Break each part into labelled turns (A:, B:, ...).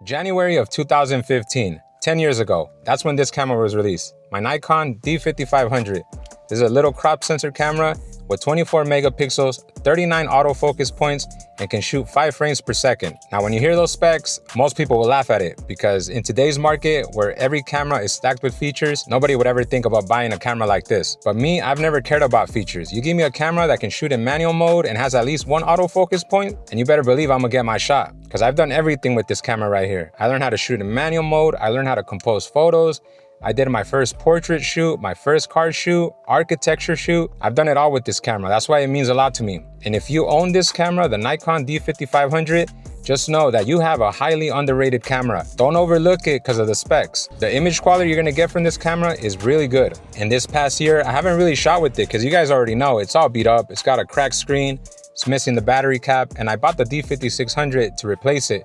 A: January of 2015, 10 years ago, that's when this camera was released. My Nikon D5500. This is a little crop sensor camera with 24 megapixels, 39 autofocus points, and can shoot 5 frames per second. Now, when you hear those specs, most people will laugh at it because in today's market, where every camera is stacked with features, nobody would ever think about buying a camera like this. But me, I've never cared about features. You give me a camera that can shoot in manual mode and has at least one autofocus point, and you better believe I'm gonna get my shot. Because I've done everything with this camera right here. I learned how to shoot in manual mode, I learned how to compose photos, I did my first portrait shoot, my first car shoot, architecture shoot. I've done it all with this camera. That's why it means a lot to me. And if you own this camera, the Nikon D5500, just know that you have a highly underrated camera. Don't overlook it because of the specs. The image quality you're gonna get from this camera is really good. And this past year, I haven't really shot with it because you guys already know it's all beat up. It's got a cracked screen, it's missing the battery cap, and I bought the D5600 to replace it.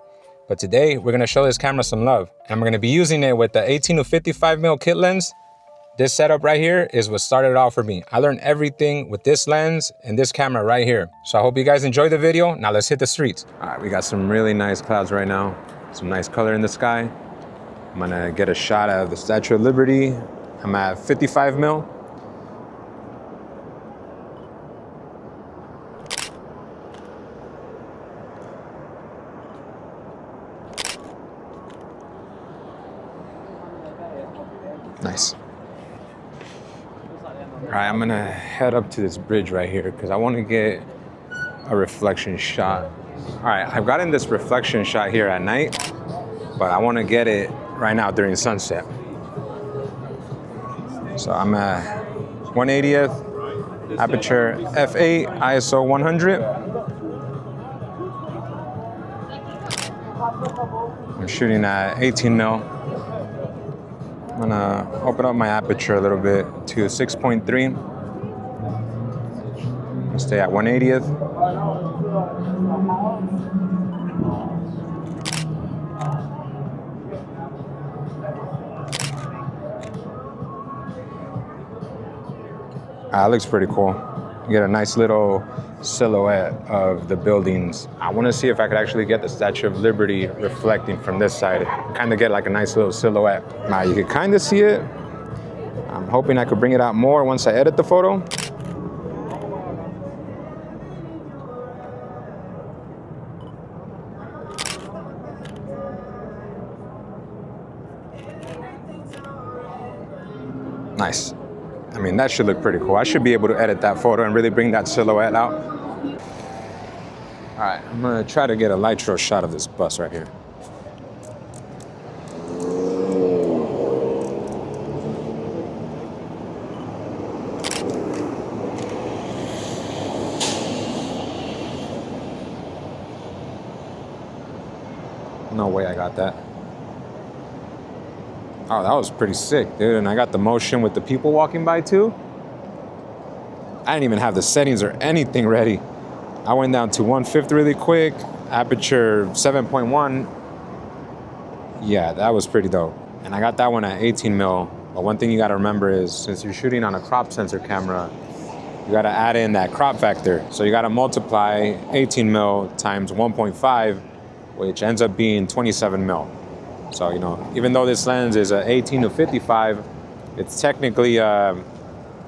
A: But today, we're gonna show this camera some love. And we're gonna be using it with the 18 to 55mm kit lens. This setup right here is what started it all for me. I learned everything with this lens and this camera right here. So I hope you guys enjoyed the video. Now let's hit the streets. All right, we got some really nice clouds right now. Some nice color in the sky. I'm gonna get a shot of the Statue of Liberty. I'm at 55mm. Nice. All right, I'm gonna head up to this bridge right here because I want to get a reflection shot. All right, I've gotten this reflection shot here at night, but I want to get it right now during sunset. So I'm at 1/80th, aperture f8, ISO 100. I'm shooting at 18mm. I'm gonna open up my aperture a little bit to 6.3. I'll stay at 1/80th. That looks pretty cool. You get a nice little silhouette of the buildings. I want to see if I could actually get the Statue of Liberty reflecting from this side. Kind of get like a nice little silhouette. Now you can kind of see it. I'm hoping I could bring it out more once I edit the photo. Nice. I mean, that should look pretty cool. I should be able to edit that photo and really bring that silhouette out. All right, I'm gonna try to get a Litro shot of this bus right here. No way I got that. Oh, that was pretty sick, dude. And I got the motion with the people walking by too. I didn't even have the settings or anything ready. I went down to 1/5 really quick, aperture 7.1. Yeah, that was pretty dope. And I got that one at 18mm. But one thing you gotta remember is since you're shooting on a crop sensor camera, you gotta add in that crop factor. So you gotta multiply 18mm times 1.5, which ends up being 27mm. So, you know, even though this lens is a 18 to 55, it's technically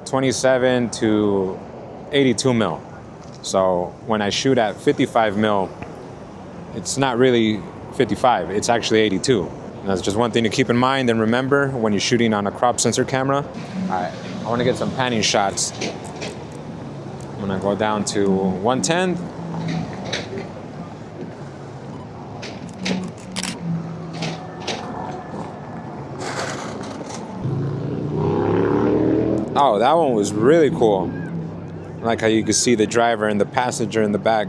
A: 27 to 82mm. So when I shoot at 55mm, it's not really 55, it's actually 82. And that's just one thing to keep in mind and remember when you're shooting on a crop sensor camera. All right, I wanna get some panning shots. I'm gonna go down to 1/10. Oh, that one was really cool. I like how you could see the driver and the passenger in the back.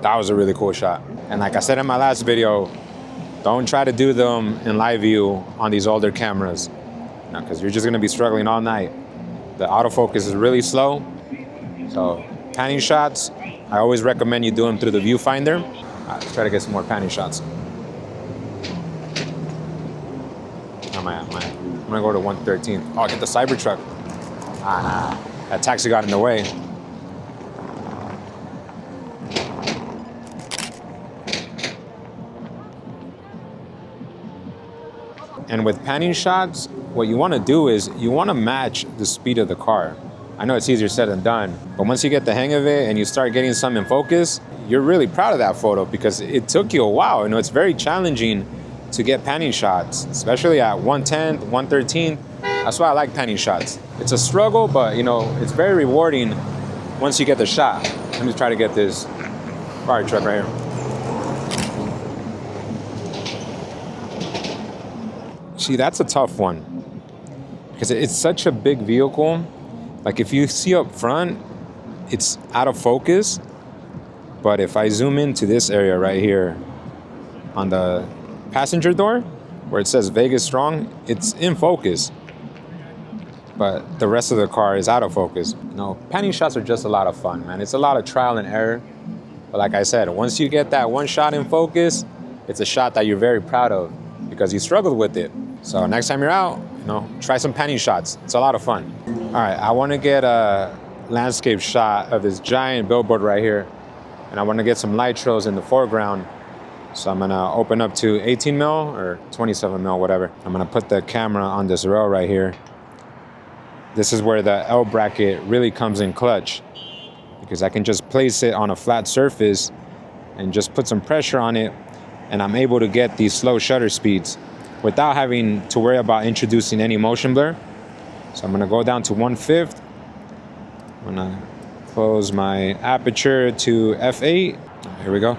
A: That was a really cool shot. And like I said in my last video, don't try to do them in live view on these older cameras, because you're just gonna be struggling all night. The autofocus is really slow. So panning shots, I always recommend you do them through the viewfinder. Let's try to get some more panning shots. I'm gonna go to 113. Oh, get the Cybertruck. Nah, that taxi got in the way. And with panning shots, what you want to do is you want to match the speed of the car. I know it's easier said than done, but once you get the hang of it and you start getting some in focus, you're really proud of that photo because it took you a while. You know, it's very challenging to get panning shots, especially at 1/10, 1/13. That's why I like panning shots. It's a struggle, but you know, it's very rewarding once you get the shot. Let me try to get this fire truck right here. See, that's a tough one because it's such a big vehicle. Like if you see up front, it's out of focus. But if I zoom into this area right here on the passenger door where it says Vegas Strong, it's in focus. But the rest of the car is out of focus. You know, panning shots are just a lot of fun, man. It's a lot of trial and error. But like I said, once you get that one shot in focus, it's a shot that you're very proud of because you struggled with it. So next time you're out, you know, try some panning shots. It's a lot of fun. All right, I want to get a landscape shot of this giant billboard right here. And I want to get some nitros in the foreground. So I'm gonna open up to 18 mil or 27 mil, whatever. I'm gonna put the camera on this rail right here. This is where the L bracket really comes in clutch because I can just place it on a flat surface and just put some pressure on it, and I'm able to get these slow shutter speeds without having to worry about introducing any motion blur. So I'm gonna go down to 1/5. I'm gonna close my aperture to f8. Here we go.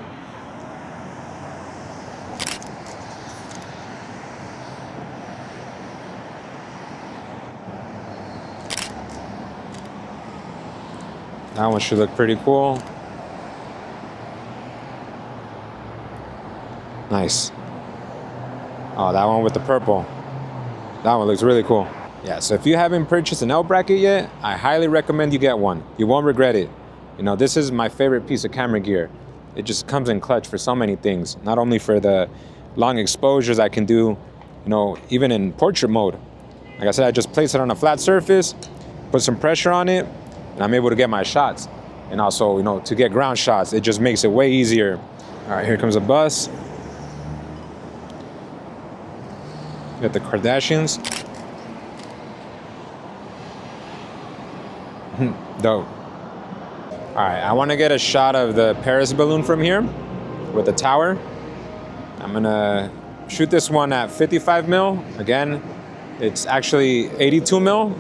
A: That one should look pretty cool. Nice. Oh, that one with the purple. That one looks really cool. Yeah, so if you haven't purchased an L bracket yet, I highly recommend you get one. You won't regret it. You know, this is my favorite piece of camera gear. It just comes in clutch for so many things. Not only for the long exposures I can do, you know, even in portrait mode. Like I said, I just place it on a flat surface, put some pressure on it, and I'm able to get my shots. And also, you know, to get ground shots, it just makes it way easier. All right, here comes a bus. Got the Kardashians. Dope. All right, I want to get a shot of the Paris balloon from here with the tower. I'm gonna shoot this one at 55 mil. Again, it's actually 82 mil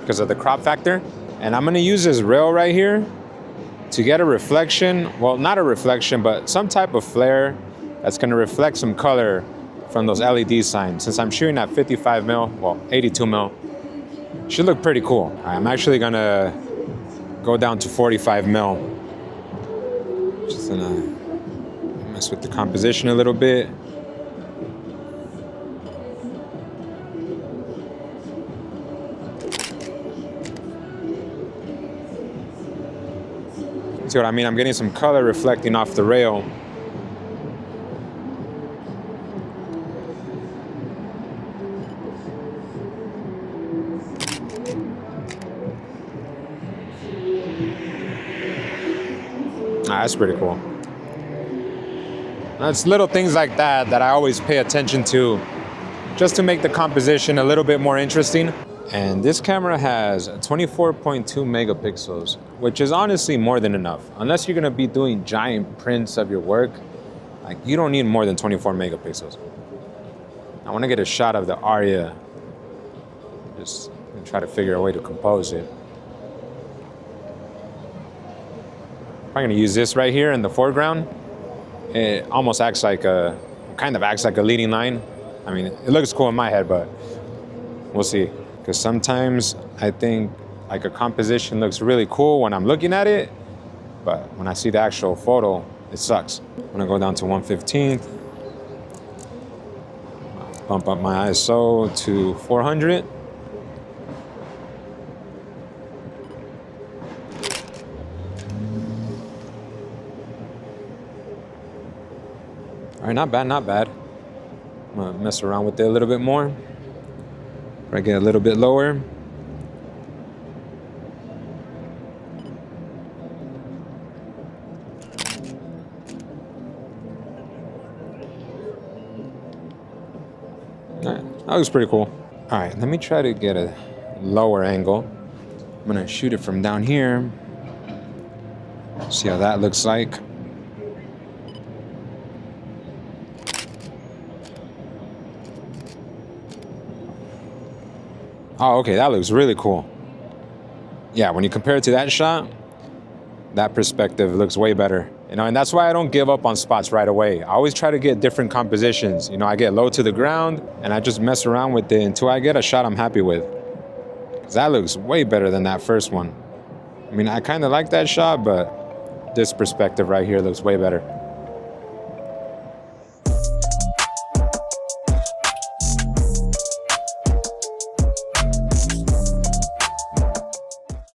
A: because of the crop factor. And I'm gonna use this rail right here to get a reflection. Well, not a reflection, but some type of flare that's gonna reflect some color from those LED signs. Since I'm shooting at 55 mil, well, 82 mil, should look pretty cool. I'm actually gonna go down to 45 mil. Just gonna mess with the composition a little bit. See what I mean? I'm getting some color reflecting off the rail. That's pretty cool. That's little things like that that I always pay attention to just to make the composition a little bit more interesting. And this camera has 24.2 megapixels, which is honestly more than enough. Unless you're gonna be doing giant prints of your work, like you don't need more than 24 megapixels. I wanna get a shot of the Aria. Just try to figure a way to compose it. I'm gonna use this right here in the foreground. It almost acts like kind of acts like a leading line. I mean, it looks cool in my head, but we'll see. Because sometimes I think like a composition looks really cool when I'm looking at it, but when I see the actual photo, it sucks. I'm gonna go down to 1/15. Bump up my ISO to 400. All right, not bad, not bad. I'm gonna mess around with it a little bit more. I get a little bit lower. That looks pretty cool. All right, let me try to get a lower angle. I'm gonna shoot it from down here. See how that looks like. Oh, okay, that looks really cool. Yeah, when you compare it to that shot, that perspective looks way better. You know, and that's why I don't give up on spots right away. I always try to get different compositions. You know, I get low to the ground and I just mess around with it until I get a shot I'm happy with. 'Cause that looks way better than that first one. I mean, I kind of like that shot, but this perspective right here looks way better.